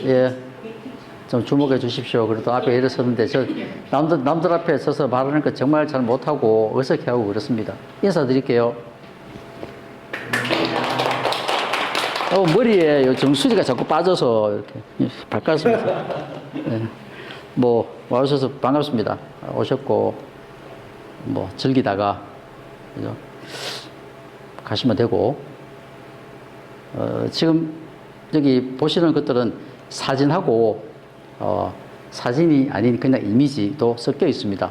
예. 좀 주목해 주십시오. 그래도 앞에 일어섰는데, 남들 앞에 서서 말하는 거 정말 잘 못하고 어색해하고 그렇습니다. 인사드릴게요. 머리에 요 정수리가 자꾸 빠져서 이렇게 바꿨습니다. 예. 와주셔서 반갑습니다. 오셨고, 즐기다가, 그죠? 가시면 되고, 지금 여기 보시는 것들은 사진하고, 사진이 아닌 그냥 이미지도 섞여 있습니다.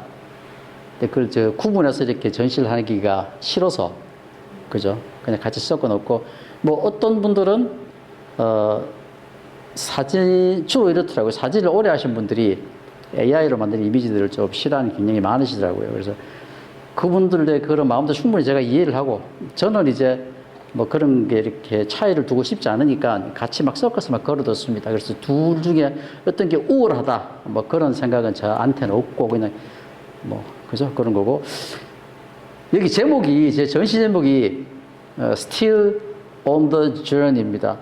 근데 그걸 구분해서 이렇게 전시를 하기가 싫어서, 그죠? 그냥 같이 섞어 놓고, 어떤 분들은, 주로 이렇더라고요. 사진을 오래 하신 분들이 AI로 만든 이미지들을 좀 싫어하는 경향이 많으시더라고요. 그래서 그분들의 그런 마음도 충분히 제가 이해를 하고, 저는 이제 그런 게 이렇게 차이를 두고 싶지 않으니까 같이 막 섞어서 막 걸어뒀습니다. 그래서 둘 중에 어떤 게 우월하다, 그런 생각은 저한테는 없고, 그냥, 그죠? 그런 거고. 여기 제목이, 제 전시 제목이, Still on the Journey입니다.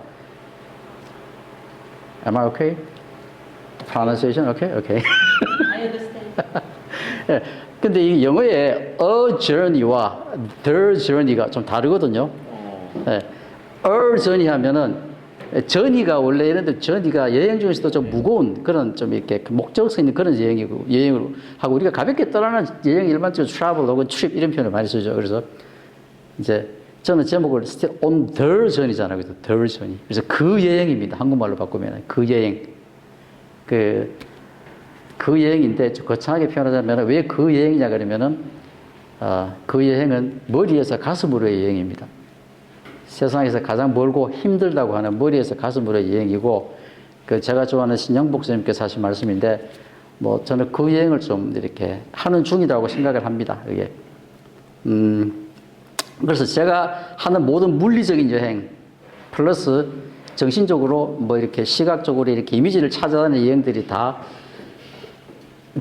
Am I okay? Pronunciation okay? Okay. I understand. 예. 근데 이 영어의 a journey와 the journey가 좀 다르거든요. 예. a journey 하면은 journey가 원래 이런데 journey가 여행 중에서도 좀 무거운 그런 좀 이렇게 목적성 있는 그런 여행으로 하고 우리가 가볍게 떠나는 여행 일반적으로 travel 혹은 trip 이런 표현을 많이 쓰죠. 그래서 이제 저는 제목을 still on the journey잖아요. 그래서 the journey. 그래서 그 여행입니다. 한국말로 바꾸면 그 여행. 그 여행인데 거창하게 표현하자면 왜 그 여행이냐 그러면은 그 여행은 머리에서 가슴으로의 여행입니다. 세상에서 가장 멀고 힘들다고 하는 머리에서 가슴으로의 여행이고 제가 좋아하는 신영복 선생님께서 하신 말씀인데 저는 그 여행을 좀 이렇게 하는 중이라고 생각을 합니다. 이게 그래서 제가 하는 모든 물리적인 여행 플러스 정신적으로 이렇게 시각적으로 이렇게 이미지를 찾아다니는 여행들이 다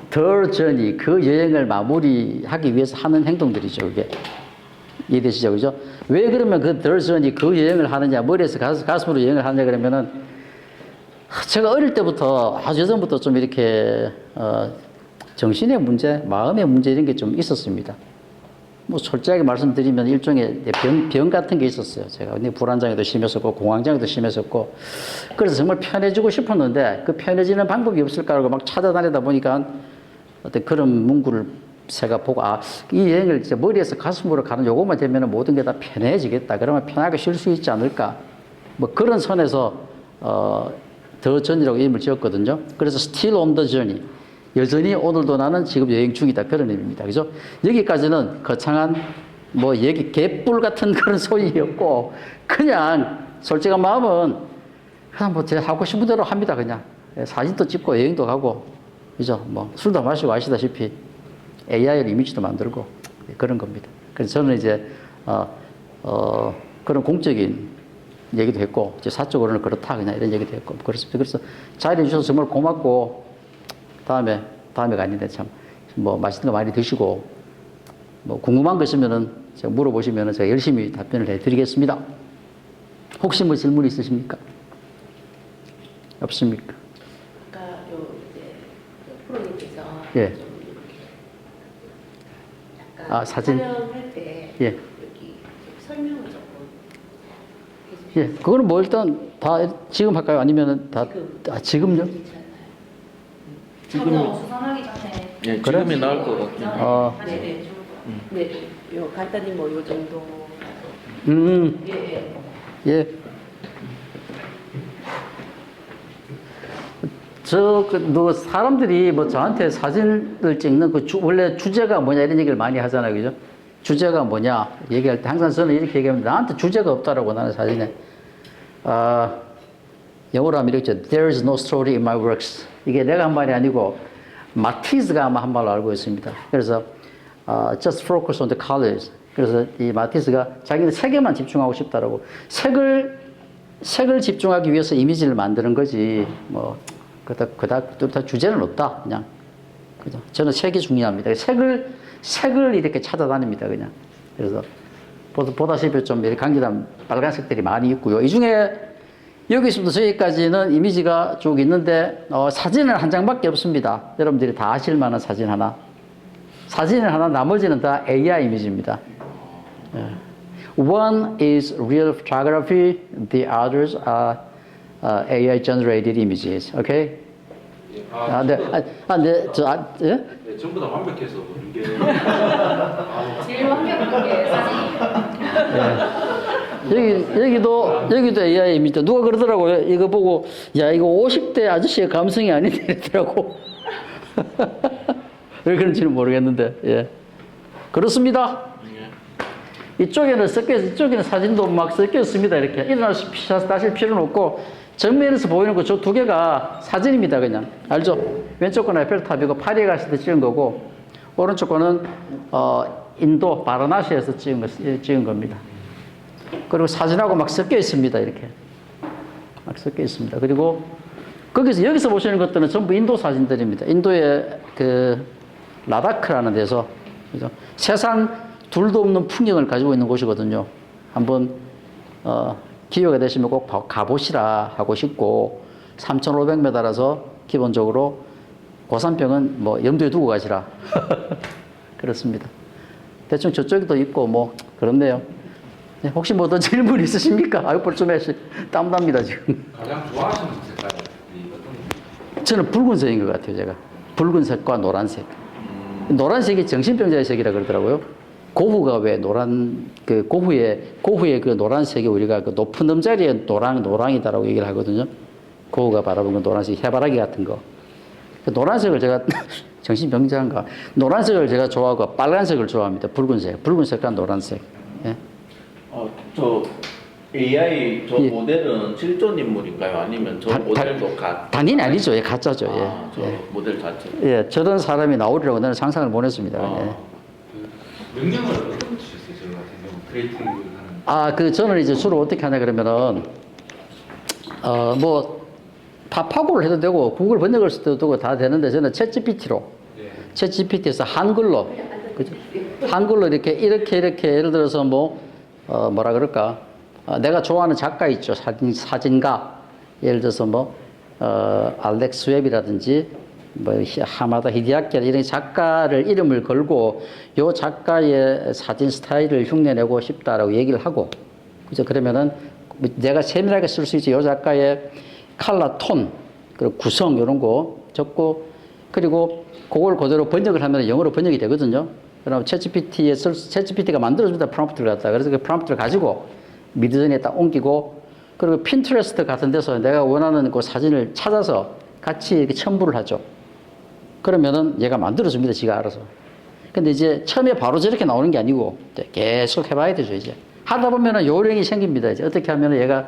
The Journey, 그 여행을 마무리하기 위해서 하는 행동들이죠, 그게. 이해되시죠, 그죠? 왜 그러면 그 The Journey, 그 여행을 하느냐, 머리에서 가슴으로 여행을 하느냐 그러면은 제가 어릴 때부터 아주 예전부터 좀 이렇게 정신의 문제, 마음의 문제 이런 게 좀 있었습니다. 솔직하게 말씀드리면 일종의 병 같은 게 있었어요. 제가 불안장애도 심했었고 공황장애도 심했었고 그래서 정말 편해지고 싶었는데 그 편해지는 방법이 없을까라고 막 찾아다니다 보니까 어떤 그런 문구를 제가 보고 이 여행을 이제 머리에서 가슴으로 가는 요것만 되면 모든 게 다 편해지겠다. 그러면 편하게 쉴 수 있지 않을까. 그런 선에서 더 전이라고 이름을 지었거든요. 그래서 Still on the Journey. 여전히 오늘도 나는 지금 여행 중이다. 그런 의미입니다. 그죠? 여기까지는 거창한 얘기, 개뿔 같은 그런 소리였고, 그냥 솔직한 마음은 그냥 제가 하고 싶은 대로 합니다. 그냥. 사진도 찍고 여행도 가고, 그죠? 술도 마시고 아시다시피 AI로 이미지도 만들고 그런 겁니다. 그래서 저는 이제, 그런 공적인 얘기도 했고, 이제 사적으로는 그렇다. 그냥 이런 얘기도 했고, 그렇습니다. 그래서 자리해 주셔서 정말 고맙고, 다음에가 아닌데 참, 맛있는 거 많이 드시고, 궁금한 거 있으면은 제가 물어보시면은 제가 열심히 답변을 해드리겠습니다. 혹시 질문 있으십니까? 없습니까? 아까 이제 프로님께서 예. 좀 약간 사진. 촬영할 때 예. 여기 설명을 조금 예. 그거는 일단 다 지금 할까요? 아니면은 지금요? 지금 수상하기 전에 예, 그래? 지금이 나을 것 같아요. 네네 네, 요 간단히 요 정도. 예. 예. 사람들이 저한테 사진을 찍는 원래 주제가 뭐냐 이런 얘기를 많이 하잖아요. 그죠? 주제가 뭐냐 얘기할 때 항상 저는 이렇게 얘기합니다. 나한테 주제가 없다라고 나는 사진에. 영어로 하면 이렇게 There is no story in my works. 이게 내가 한 말이 아니고 마티스가 아마 한 말로 알고 있습니다. 그래서 just focus on the colors. 그래서 이 마티스가 자기는 색에만 집중하고 싶다라고 색을 집중하기 위해서 이미지를 만드는 거지 그닥 주제는 없다 그냥 그죠? 저는 색이 중요합니다. 색을 이렇게 찾아다닙니다 그냥. 그래서 보다시피 좀 이렇게 강렬한 빨간색들이 많이 있고요. 이 중에 여기서부터 저기까지는 이미지가 쭉 있는데 사진은 한 장밖에 없습니다. 여러분들이 다 아실 만한 사진 하나. 사진은 하나, 나머지는 다 AI 이미지입니다. One is real photography, the others are AI generated images. Okay? 예? 네, 전부 다 완벽해서 이게 제일 완벽한 게 사진이에요. 여기도 AI입니다. 누가 그러더라고요. 이거 보고, 야, 이거 50대 아저씨의 감성이 아닌데 이러더라고. 왜 그런지는 모르겠는데, 예. 그렇습니다. 이쪽에는 이쪽에는 사진도 막 섞여 있습니다. 이렇게. 일어나서 따실 필요는 없고, 정면에서 보이는 거 저 두 개가 사진입니다. 그냥. 알죠? 왼쪽 거는 에펠탑이고, 파리에 갔을 때 찍은 거고, 오른쪽 거는, 인도, 바라나시에서 찍은 겁니다. 그리고 사진하고 막 섞여 있습니다. 이렇게. 막 섞여 있습니다. 그리고 여기서 보시는 것들은 전부 인도 사진들입니다. 인도의 라다크라는 데서, 그죠? 세상 둘도 없는 풍경을 가지고 있는 곳이거든요. 한번, 기회가 되시면 꼭 가보시라 하고 싶고, 3,500m라서 기본적으로 고산병은 뭐 염두에 두고 가시라. 그렇습니다. 대충 저쪽에도 있고, 뭐, 그렇네요. 네, 혹시 뭐 더 질문 있으십니까? 아유, 벌써 땀 납니다, 지금. 가장 좋아하시는 색깔이 어떤? 저는 붉은색인 것 같아요, 제가. 붉은색과 노란색. 노란색이 정신병자의 색이라 그러더라고요. 고흐가 왜 고흐의 그 노란색이 우리가 그 높은 음자리의 노랑이다라고 얘기를 하거든요. 고흐가 바라본 그 노란색, 해바라기 같은 거. 그 노란색을 제가, 정신병자인가? 노란색을 제가 좋아하고 빨간색을 좋아합니다. 붉은색과 노란색. 예. 저 AI 저 예. 모델은 실존 인물인가요? 아니면 저 모델도 당연히 아니죠. 예, 가짜죠. 예. 저 모델 자체. 예, 저런 사람이 나오리라고 나는 상상을 못 했습니다. 예. 명령을 어떻게 주셨어요? 저 같은 경우 크리에이팅을 하는. 저는 이제 주로 어떻게 하냐 그러면은, 파파고를 해도 되고, 구글 번역을 해도 되고 다 되는데, 저는 챗GPT로, 챗GPT에서 한글로, 그죠? 한글로 이렇게 예를 들어서 뭐라 그럴까? 내가 좋아하는 작가 있죠. 사진가. 예를 들어서 알렉스 웹이라든지, 하마다 히디야키 이런 작가를 이름을 걸고 요 작가의 사진 스타일을 흉내내고 싶다라고 얘기를 하고, 그죠? 그러면은 내가 세밀하게 쓸 수 있지. 요 작가의 컬러 톤, 그리고 구성 이런 거 적고, 그리고 그걸 그대로 번역을 하면 영어로 번역이 되거든요. 그럼 챗GPT가 만들어줍니다. 프롬프트를 갖다. 그래서 그 프롬프트를 가지고 미드전에 딱 옮기고, 그리고 핀트레스트 같은 데서 내가 원하는 그 사진을 찾아서 같이 이렇게 첨부를 하죠. 그러면은 얘가 만들어줍니다. 지가 알아서. 근데 이제 처음에 바로 저렇게 나오는 게 아니고 계속 해봐야 되죠. 이제 하다 보면은 요령이 생깁니다. 이제 어떻게 하면은 얘가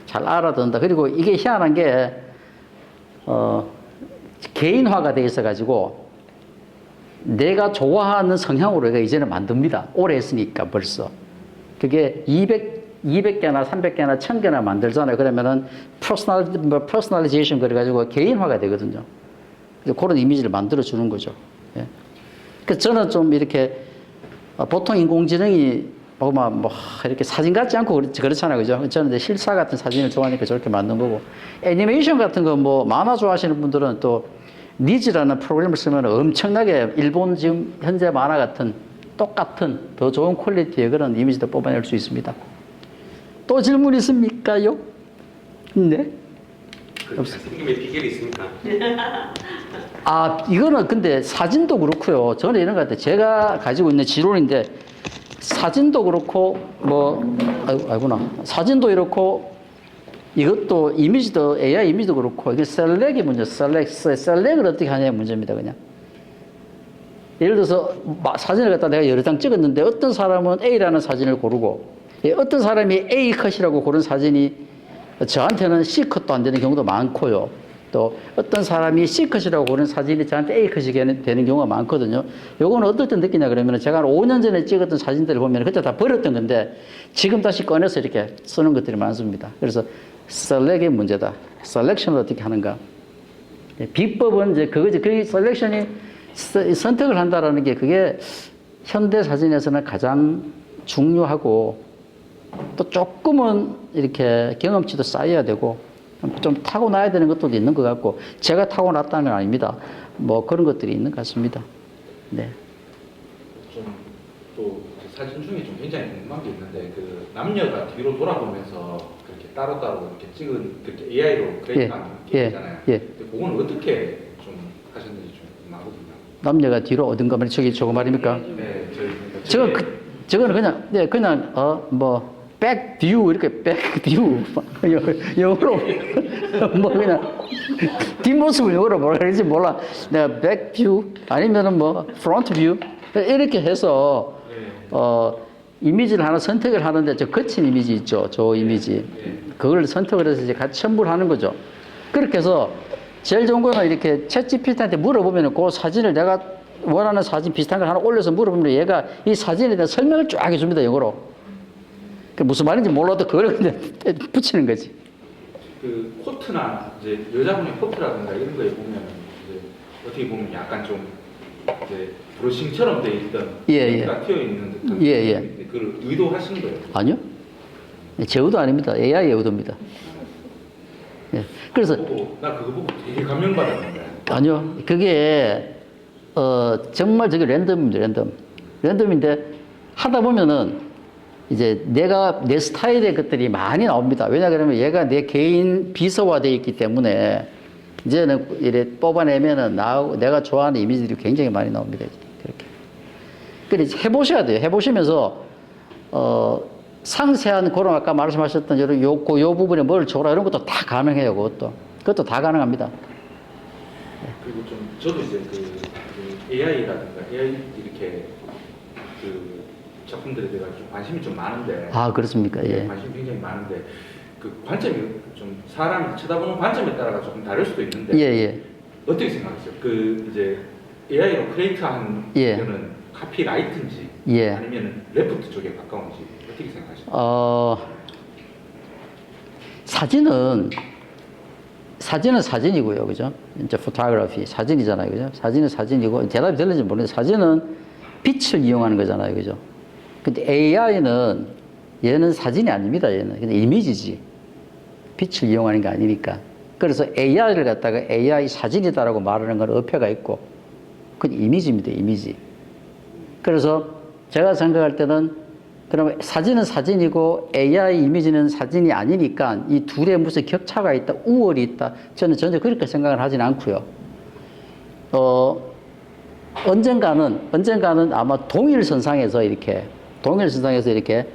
잘 알아듣는다. 그리고 이게 희한한 게 개인화가 돼 있어가지고 내가 좋아하는 성향으로 얘가 이제는 만듭니다. 오래 했으니까 벌써. 그게 200개나 300개나 1000개나 만들잖아요. 그러면은 퍼스널리제이션 그래가지고 개인화가 되거든요. 그래서 그런 이미지를 만들어주는 거죠. 예. 그래서 저는 좀 이렇게, 보통 인공지능이 이렇게 사진 같지 않고 그렇잖아요. 그죠? 저는 이제 실사 같은 사진을 좋아하니까 저렇게 만든 거고, 애니메이션 같은 거 만화 좋아하시는 분들은 또 니즈라는 프로그램을 쓰면 엄청나게 일본 지금 현재 만화 같은 똑같은 더 좋은 퀄리티의 그런 이미지도 뽑아낼 수 있습니다. 또 질문 있습니까요? 네? 선생님의 비결이 있습니까? 이거는 근데 사진도 그렇고요. 저는 이런 것 같아요. 제가 가지고 있는 지론인데, 사진도 그렇고, 사진도 이렇고, 이것도 이미지도, AI 이미지도 그렇고, 이게 셀렉이 문제, 셀렉을 어떻게 하냐의 문제입니다, 그냥. 예를 들어서, 사진을 갖다 내가 여러 장 찍었는데, 어떤 사람은 A라는 사진을 고르고, 어떤 사람이 A 컷이라고 고른 사진이 저한테는 C 컷도 안 되는 경우도 많고요. 또 어떤 사람이 C 컷이라고 고른 사진이 저한테 A 컷이 되는 경우가 많거든요. 요거는 어떨 때 느끼냐 그러면 제가 한 5년 전에 찍었던 사진들을 보면 그때 다 버렸던 건데 지금 다시 꺼내서 이렇게 쓰는 것들이 많습니다. 그래서 셀렉의 문제다. 셀렉션을 어떻게 하는가. 비법은 이제 그거지. 그 셀렉션이 선택을 한다라는 게 그게 현대 사진에서는 가장 중요하고 또 조금은 이렇게 경험치도 쌓여야 되고 좀 타고나야 되는 것도 있는 것 같고 제가 타고났다는 건 아닙니다. 뭐 그런 것들이 있는 것 같습니다. 네. 좀또 사진 중에 좀 굉장히 궁금한 게 있는데 그 남녀가 뒤로 돌아보면서 그렇게 따로따로 이렇게 찍은 그렇게 AI로 그래픽한 게 있잖아요. 근데 그거는 어떻게 좀 하셨는지 좀 궁금하거든요. 남녀가 뒤로 어딘가 말이 저거 말입니까? 네, 저희 저거는 그냥 그냥 뭐 백뷰 이렇게 백뷰 영어로 뭐 그냥 뒷모습을 영어로 뭐라 그러지 몰라. 내가 백뷰 아니면은 뭐 프론트뷰 이렇게 해서 이미지를 하나 선택을 하는데 저 거친 이미지 있죠. 저 이미지 그걸 선택을 해서 이제 같이 첨부를 하는 거죠. 그렇게 해서 제일 좋은 거는 이렇게 챗GPT한테 물어보면은 그 사진을 내가 원하는 사진 비슷한 걸 하나 올려서 물어보면 얘가 이 사진에 대한 설명을 쫙 해줍니다, 영어로. 그 무슨 말인지 몰라도 그걸 그냥 붙이는 거지. 그 코트나 이제 여자분의 코트라든가 이런 거에 보면 이제 어떻게 보면 약간 좀 이제 브러싱처럼 돼 있던 코트가 튀어 있는 듯한 그걸 의도하신 거예요? 아니요. 제 의도 아닙니다. AI의 의도입니다. 그래서 나 그거 보고 되게 감명받았는데. 아니요. 그게 정말 저게 랜덤입니다. 랜덤인데 하다 보면은 이제 내가 내 스타일의 것들이 많이 나옵니다. 왜냐 그러면 얘가 내 개인 비서화되어 있기 때문에 이제는 이래 뽑아내면은 내가 좋아하는 이미지들이 굉장히 많이 나옵니다. 그렇게. 그래서 해보셔야 돼요. 해보시면서 상세한 그런 아까 말씀하셨던 요 부분에 뭘 줘라 이런 것도 다 가능해요. 그것도 다 가능합니다. 그리고 좀 저도 이제 그 AI라든가 AI 이렇게 그 작품들에 대해서 좀 관심이 좀 많은데. 아 그렇습니까? 예. 관심이 굉장히 많은데 그 관점이 좀 사람이 쳐다보는 관점에 따라 조금 다를 수도 있는데. 예. 어떻게 생각하세요? 그 이제 AI로 크리에이트한 거는 카피라이트인지 아니면 레프트 쪽에 가까운지 어떻게 생각하세요? 사진은 사진이고요, 그죠? 이제 포토그래피 사진이잖아요, 그죠? 사진은 사진이고 대답이 될는지 모르겠는데 사진은 빛을 이용하는 거잖아요, 그죠? 근데 AI는 얘는 사진이 아닙니다, 얘는 근데 이미지지. 빛을 이용하는 게 아니니까. 그래서 AI를 갖다가 AI 사진이다라고 말하는 건 어폐가 있고, 그건 이미지입니다, 이미지. 그래서 제가 생각할 때는 그러면 사진은 사진이고 AI 이미지는 사진이 아니니까 이 둘에 무슨 격차가 있다, 우월이 있다. 저는 전혀 그렇게 생각을 하진 않고요. 언젠가는 아마 동일선상에서 이렇게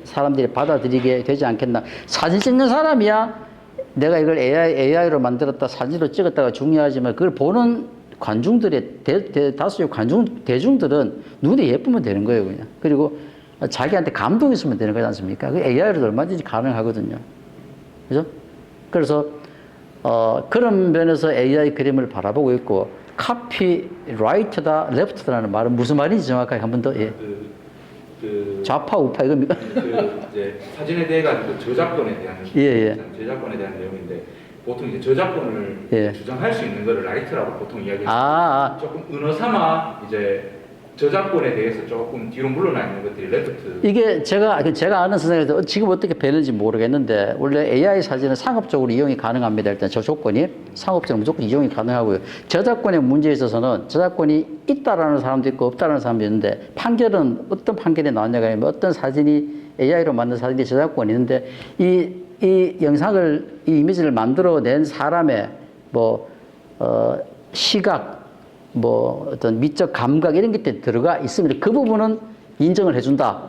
사람들이 받아들이게 되지 않겠나. 사진 찍는 사람이야 내가 이걸 AI로 만들었다, 사진으로 찍었다가 중요하지만 그걸 보는 관중들의 다수의 대중들은 눈에 예쁘면 되는 거예요, 그냥. 그리고 자기한테 감동이 있으면 되는 거지 않습니까? 그 AI로도 얼마든지 가능하거든요. 그죠? 그래서, 그런 면에서 AI 그림을 바라보고 있고, 카피라이트다, 레프트다라는 말은 무슨 말인지 정확하게 한 번 더, 좌파, 우파 이겁니까? 이제 사진에 대해 가지고 저작권에 대한 저작권에 대한 내용인데 보통 이제 저작권을 주장할 수 있는 거를 라이트라고 보통 이야기해요. 조금 은어 삼아 이제 저작권에 대해서 조금 뒤로 물러나 있는 것들이 레프트. 이게 제가 아는 세상에서 지금 어떻게 배는지 모르겠는데 원래 AI 사진은 상업적으로 이용이 가능합니다. 일단 저 조건이 상업적으로 무조건 이용이 가능하고요. 저작권의 문제에 있어서는 저작권이 있다라는 사람도 있고 없다라는 사람도 있는데 판결은 어떤 판결이 나왔냐가 아니면 어떤 사진이 AI로 만든 사진이 저작권이 있는데 이 영상을 이 이미지를 만들어낸 사람의 시각 어떤 미적 감각 이런 게 들어가 있으면 그 부분은 인정을 해준다.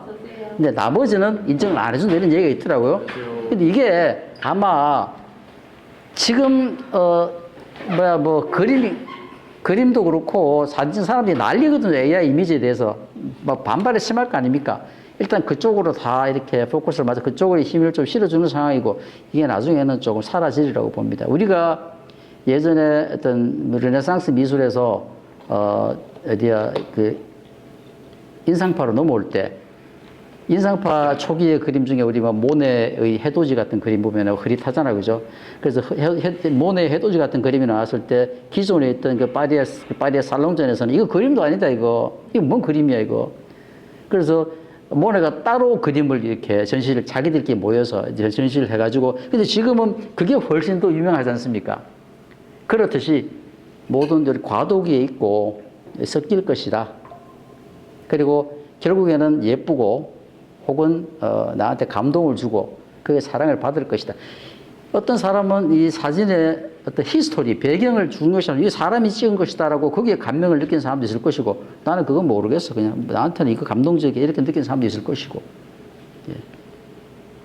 근데 나머지는 인정을 안 해준다 이런 얘기가 있더라고요. 근데 이게 아마 지금 그림도 그렇고 사진 사람들이 난리거든요. AI 이미지에 대해서 막 반발이 심할 거 아닙니까? 일단 그쪽으로 다 이렇게 포커스를 맞춰 그쪽으로 힘을 좀 실어주는 상황이고 이게 나중에는 조금 사라지리라고 봅니다. 우리가 예전에 어떤 르네상스 미술에서 인상파로 넘어올 때 인상파 초기의 그림 중에 우리 모네의 해돋이 같은 그림 보면 흐릿하잖아요, 그죠? 그래서 모네의 해돋이 같은 그림이 나왔을 때 기존에 있던 그 파리의 살롱전에서는 이거 그림도 아니다, 이거 뭔 그림이야, 이거. 그래서 모네가 따로 그림을 이렇게 전시를 자기들끼리 모여서 이제 전시를 해가지고 근데 지금은 그게 훨씬 더 유명하지 않습니까? 그렇듯이 모든 과도기에 있고 섞일 것이다. 그리고 결국에는 예쁘고 혹은 나한테 감동을 주고 그의 사랑을 받을 것이다. 어떤 사람은 이 사진의 어떤 히스토리, 배경을 준 것이 아니라 이 사람이 찍은 것이다라고 거기에 감명을 느끼는 사람도 있을 것이고 나는 그건 모르겠어. 그냥 나한테는 이거 감동적이야 이렇게 느끼는 사람도 있을 것이고. 예.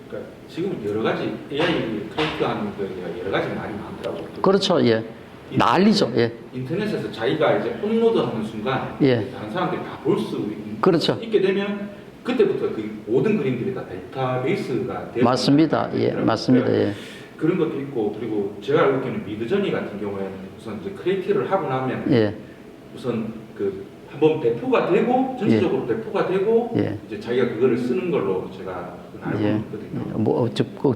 그러니까 지금 여러 가지 AI 크리에이트하는 게 여러 가지 말이 많더라고요. 그렇죠. 예. 난리죠. 예. 인터넷에서 자기가 이제 업로드하는 순간 예. 다른 사람들이 다 볼 수 그렇죠. 있게 되면 그때부터 그 모든 그림들이 다 데이터베이스가 되어 맞습니다. 예, 맞습니다. 예. 그런 것도 있고 그리고 제가 알고 있는 미드저니 같은 경우에는 우선 이제 크리에이티브를 하고 나면 예. 우선 그 한번 배포가 되고 전체적으로 배포가 되고 예. 이제 자기가 그거를 쓰는 걸로 제가 알고 예. 있거든요. 뭐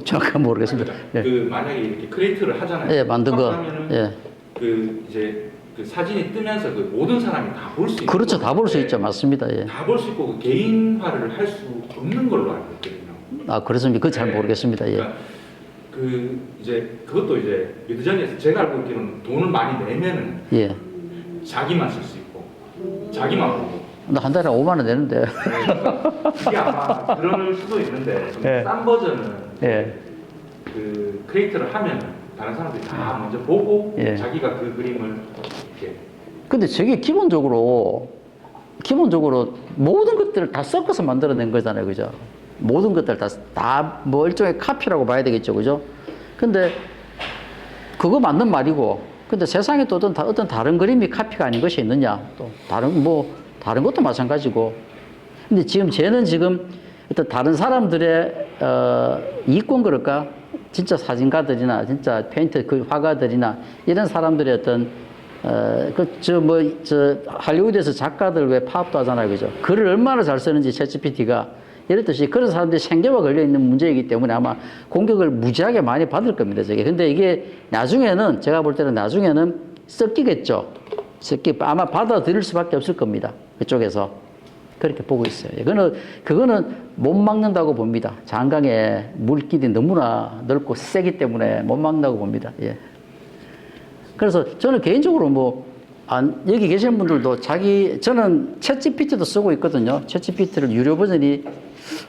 정확한 모르겠습니다. 그러니까 예. 그 만약에 이렇게 크리에이트를 하잖아요. 예, 만든 거. 하면은 예. 그 이제 그 사진이 뜨면서 그 모든 사람이 다 볼 수 있는 그렇죠. 다 볼 수 건데 있죠. 맞습니다. 예. 다 볼 수 있고 그 개인화를 할 수 없는 걸로 알고 있거든요. 아, 그렇습니까? 그거 잘 모르겠습니다. 예. 그러니까 그 이제 그것도 이제 미드저니에서 제가 알고 있기로는 돈을 많이 내면은 예. 자기만 쓸 수 있고 자기만 보고 나 한 달에 5만 원 내는데. 그러니까 이게 아마 그럴 수도 있는데 좀 예. 싼 버전은 예. 그 크리에이터를 하면 다른 사람들이 다 먼저 보고 예. 자기가 그 그림을 이렇게 근데 저게 기본적으로 모든 것들을 다 섞어서 만들어낸 거잖아요. 그죠? 모든 것들 다 뭐 일종의 카피라고 봐야 되겠죠. 그죠? 근데 그거 맞는 말이고 근데 세상에 또 어떤 다른 그림이 카피가 아닌 것이 있느냐? 또 다른 것도 마찬가지고. 근데 쟤는 지금 어떤 다른 사람들의 이권 그럴까? 진짜 사진가들이나 진짜 페인터 그 화가들이나 이런 사람들의 어떤 할리우드에서 작가들 왜 파업도 하잖아요. 그죠? 글을 얼마나 잘 쓰는지 챗GPT가 이렇듯이 그런 사람들이 생계와 걸려있는 문제이기 때문에 아마 공격을 무지하게 많이 받을 겁니다. 저게. 근데 이게 나중에는, 제가 볼 때는 나중에는 섞이겠죠. 아마 받아들일 수밖에 없을 겁니다. 그쪽에서. 그렇게 보고 있어요. 그거는 못 막는다고 봅니다. 장강에 물길이 너무나 넓고 세기 때문에 못 막는다고 봅니다. 예. 그래서 저는 개인적으로 여기 계시는 분들도 저는 챗GPT도 쓰고 있거든요. 챗GPT를 유료 버전이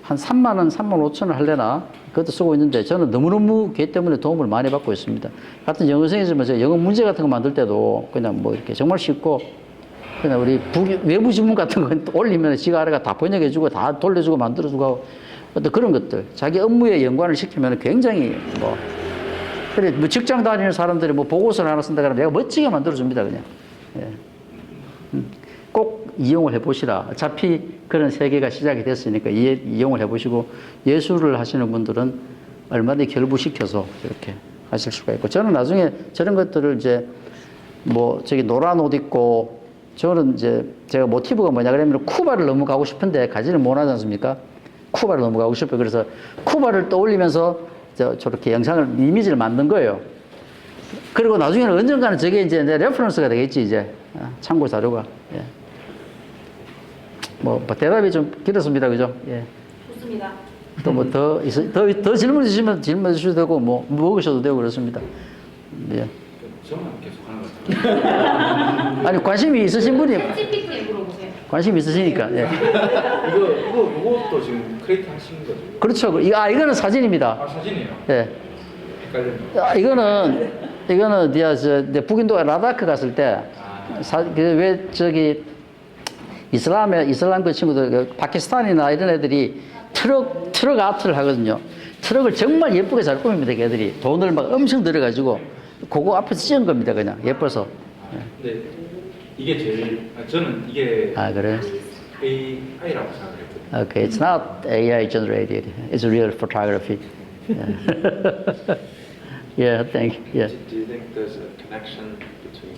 한 3만 원, 3만 5천 원 할래나? 그것도 쓰고 있는데 저는 너무너무 걔 때문에 도움을 많이 받고 있습니다. 같은 영어생에서 제가 영어 문제 같은 거 만들 때도 그냥 이렇게 정말 쉽고 그냥 우리 외부 지문 같은 거 올리면 지가 알아가 다 번역해주고 다 돌려주고 만들어주고 하고 어떤 그런 것들. 자기 업무에 연관을 시키면 굉장히 그래, 직장 다니는 사람들이 보고서를 하나 쓴다 그러면 내가 멋지게 만들어줍니다, 그냥. 예. 꼭 이용을 해보시라. 어차피 그런 세계가 시작이 됐으니까 이용을 해보시고 예술을 하시는 분들은 얼마든지 결부시켜서 이렇게 하실 수가 있고 저는 나중에 저런 것들을 이제 저기 노란 옷 입고 저는 이제 제가 모티브가 뭐냐 그러면 쿠바를 너무 가고 싶은데 가지를 못하지 않습니까? 쿠바를 너무 가고 싶어요. 그래서 쿠바를 떠올리면서 저렇게 이미지를 만든 거예요. 그리고 나중에는 언젠가는 저게 이제 레퍼런스가 되겠지, 이제. 참고 자료가. 예. 대답이 좀 길었습니다. 그죠? 예. 좋습니다. 또 더 질문 주시면 질문 주셔도 되고, 먹으셔도 되고 그렇습니다. 예. 저만 계속 하는 것 같아요. 아니, 관심이 있으신 분이. 챗GPT에 물어보세요. 관심이 있으시니까. 예. 이것도 지금 크리에이트 하시는 거죠? 그렇죠. 이거는 사진입니다. 사진이에요? 예. 헷갈렸네. 이거는 내 북인도 라다크 갔을 때, 이슬람 그 친구들, 파키스탄이나 이런 애들이 트럭 아트를 하거든요. 트럭을 정말 예쁘게 잘 꾸밉니다, 걔들이. 돈을 엄청 들여가지고, 그거 앞에서 찍은 겁니다, 그냥. 예뻐서. 근데 이게 저는 이게 그래? AI라고 생각했거든요. Okay, it's not AI generated. It's real photography. Yeah, thank you. Yeah. Do you think there's a connection between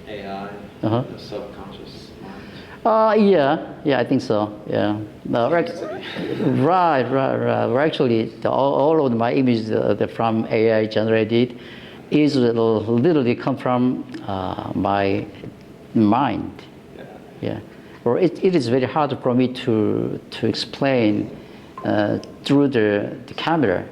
AI Uh-huh. and the subconscious mind? Yeah, I think so. Yeah. Right. Actually, all of my images that from AI generated is literally come from my mind. Yeah. or it is very hard for me to explain through the camera.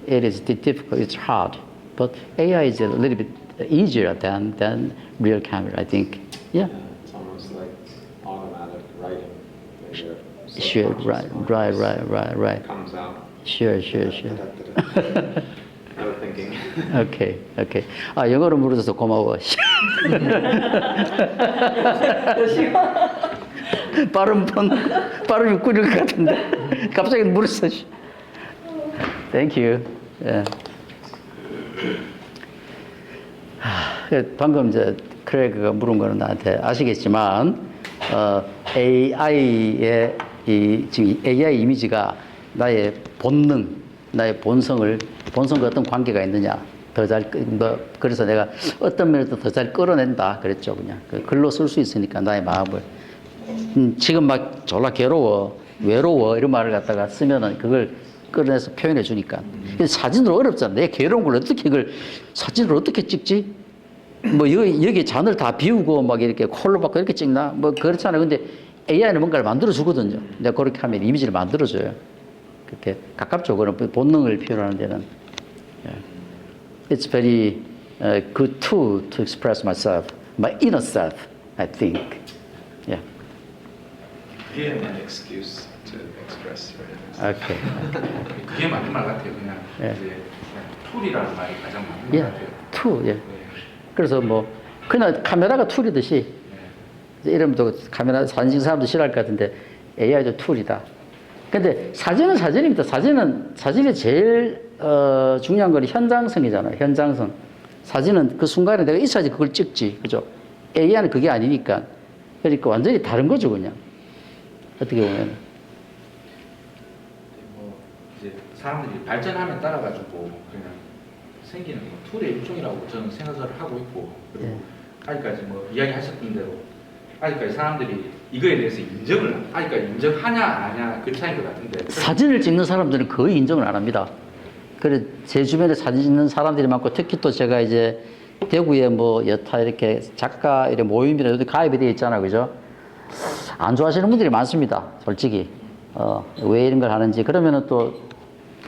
It is difficult, it's hard. But AI is a little bit easier than real camera, I think. Yeah. It's almost like automatic writing. Where you're Sure, right. comes out. Sure. No thinking. 오케이. 아, 영어로 물어줘서 고마워. 발음이 꾸릴 것 같은데. 갑자기 물었어. Thank you. 예. 방금 크레이그가 물은 거는 나한테 아시겠지만, AI의 지금 AI 이미지가 나의 본능, 나의 본성과 어떤 관계가 있느냐. 그래서 내가 어떤 면에서 더 잘 끌어낸다. 그랬죠, 그냥. 글로 쓸 수 있으니까, 나의 마음을. 지금 막 졸라 외로워, 이런 말을 갖다가 쓰면은 그걸 끌어내서 표현해 주니까. 근데 사진으로 어렵잖아. 내 괴로운 걸 어떻게 사진으로 어떻게 찍지? 뭐 여기 잔을 다 비우고 막 이렇게 콜로 받고 이렇게 찍나? 뭐 그렇잖아요. 근데 AI는 뭔가를 만들어 주거든요. 내가 그렇게 하면 이미지를 만들어 줘요. 그렇게 가깝죠. 그런 본능을 표현하는 데는. It's very good tool to express myself, my inner self, I think. Yeah. Yeah, an excuse to express your innocence. Okay. 그게 맞는 말 같아요. 그냥 예. 이제 그냥 툴이라는 말이 가장 맞는 것 Yeah, 같아요. tool. Yeah. 네. 그래서 뭐 그냥 카메라가 툴이듯이 이름도 카메라 사진 찍는 사람도 싫어할 것 같은데 AI도 툴이다. 근데 사진은 사진입니다. 사진이 제일 중요한 건 현장성이잖아요. 현장성. 사진은 그 순간에 내가 있어야지 그걸 찍지, 그죠? AI는 그게 아니니까. 그러니까 완전히 다른 거죠, 그냥. 어떻게 보면. 뭐 이제 사람들이 발전하면 따라가지고 그냥 생기는 뭐 툴의 일종이라고 저는 생각을 하고 있고, 그리고 아직까지 뭐 이야기하셨던 대로 아직까지 사람들이 이거에 대해서 아직까지 인정하냐 안 하냐 그 차이인 것 같은데. 사진을 찍는 사람들은 거의 인정을 안 합니다. 그래, 제 주변에 사진 찍는 사람들이 많고, 특히 또 제가 이제 대구에 뭐 여타 이렇게 작가 이렇게 모임이나 여기 가입이 되어 있잖아요. 그죠? 안 좋아하시는 분들이 많습니다. 솔직히. 왜 이런 걸 하는지. 그러면은 또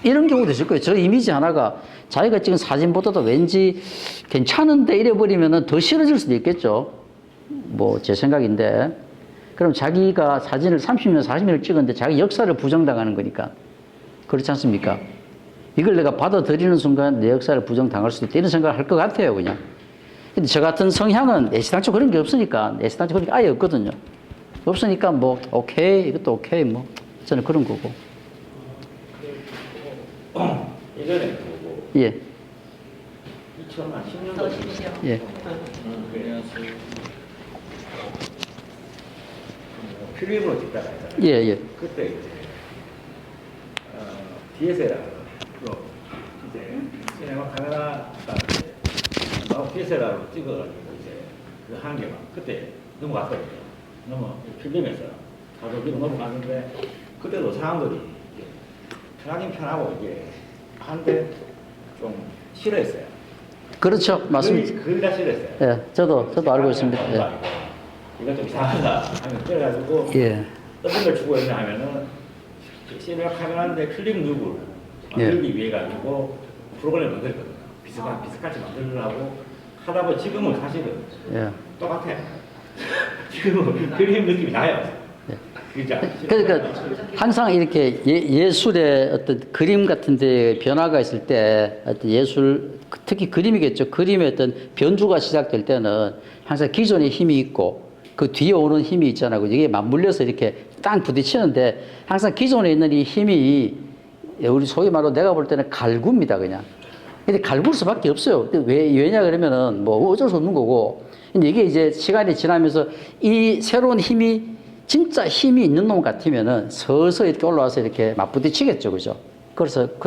이런 경우도 있을 거예요. 저 이미지 하나가 자기가 찍은 사진보다도 왠지 괜찮은데 이래버리면은 더 싫어질 수도 있겠죠. 뭐 제 생각인데. 그럼 자기가 사진을 30년, 40년을 찍었는데 자기 역사를 부정당하는 거니까. 그렇지 않습니까? 이걸 내가 받아들이는 순간 내 역사를 부정당할 수도 있다. 이런 생각을 할 것 같아요, 그냥. 근데 저 같은 성향은 애시당초 그런 게 없으니까, 애시당초 그런 게 아예 없거든요. 없으니까 뭐, 오케이, 이것도 오케이, 뭐. 저는 그런 거고. 예전에 보고 예, 2010년도 더 주세요. 예. 필름으로 찍다가 했잖아요. 예, 예. 그때 이제 DSLR로 이제 시네마 카메라가 이제 DSLR로 찍어가지고 이제 그 한계만 그때 넘어갔거든요. 필름에서 가족으로 넘어갔는데 그때도 사람들이 이제 편하긴 편하고 이게 한데 좀 싫어했어요. 그렇죠. 맞습니다. 거의 다 싫어했어요. 예, 저도 알고 있습니다. 예. 이건 좀 이상하다 하면 그래가지고 예. 어떤 걸 추구했냐 하면은 시네마 카메라인데 필름 룩을 만들기 위해 가지고 프로그램을 만들거든요. 비슷같이 만들려고 하다 보니 지금은 사실은 예. 똑같아요. 지금은 필름 느낌이 나요. 그죠? 그러니까 항상 이렇게 예술의 어떤 그림 같은 데 변화가 있을 때 어떤 예술, 특히 그림이겠죠. 그림의 어떤 변주가 시작될 때는 항상 기존의 힘이 있고 그 뒤에 오는 힘이 있잖아요. 이게 맞물려서 이렇게 땅 부딪히는데 항상 기존에 있는 이 힘이 우리 소위 말로 내가 볼 때는 갈구입니다, 그냥. 근데 갈굴 수밖에 없어요. 왜냐 그러면은 뭐 어쩔 수 없는 거고. 근데 이게 이제 시간이 지나면서 이 새로운 힘이 진짜 힘이 있는 놈 같으면은 서서히 이렇게 올라와서 이렇게 맞부딪히겠죠, 그죠? 그래서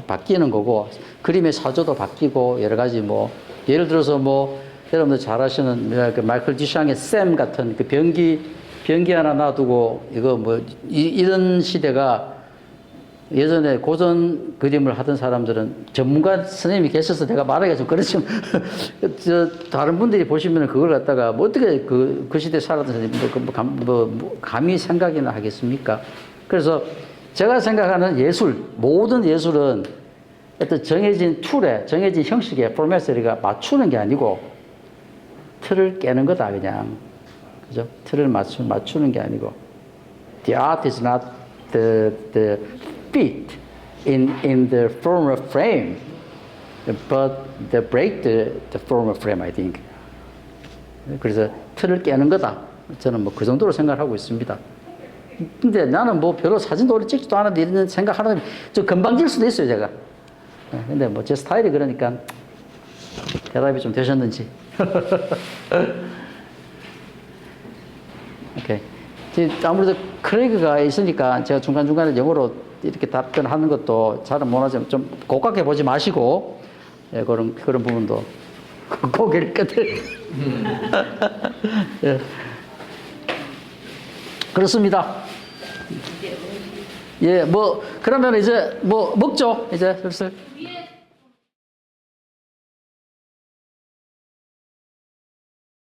바뀌는 거고, 그림의 사조도 바뀌고, 여러 가지 뭐, 예를 들어서 뭐, 여러분들 잘 아시는 그 마이클 듀샹의 샘 같은 그 변기 하나 놔두고, 이거 뭐, 이런 시대가 예전에 고전 그림을 하던 사람들은 전문가 선생님이 계셔서 내가 말하기가 좀 그렇지만 다른 분들이 보시면 그걸 갖다가 뭐 어떻게 그 시대에 살았던 선생님 감히 생각이나 하겠습니까? 그래서 제가 생각하는 예술, 모든 예술은 어떤 정해진 툴에, 정해진 형식에, 포맷에 우리가 맞추는 게 아니고 틀을 깨는 거다, 그냥. 그죠? 틀을 맞추는 게 아니고. The art is not the fit in the former frame, but the break the former frame, I think. 그래서 틀을 깨는 거다. 저는 뭐 그 정도로 생각하고 있습니다. 근데 나는 뭐 별로 사진도 오래 찍지도 않았는데 이런 생각하는 좀 금방 질 수도 있어요, 제가. 근데 뭐 제 스타일이 그러니까 대답이 좀 되셨는지. 오케이. 아무래도 크레이그가 있으니까 제가 중간중간에 영어로 이렇게 답변하는 것도 잘은 못하지만 좀 고깝게 보지 마시고, 예, 그런 부분도 고개를 끄덕. 예. 그렇습니다. 예, 뭐, 그러면 이제 뭐 먹죠? 이제 슬슬. 위에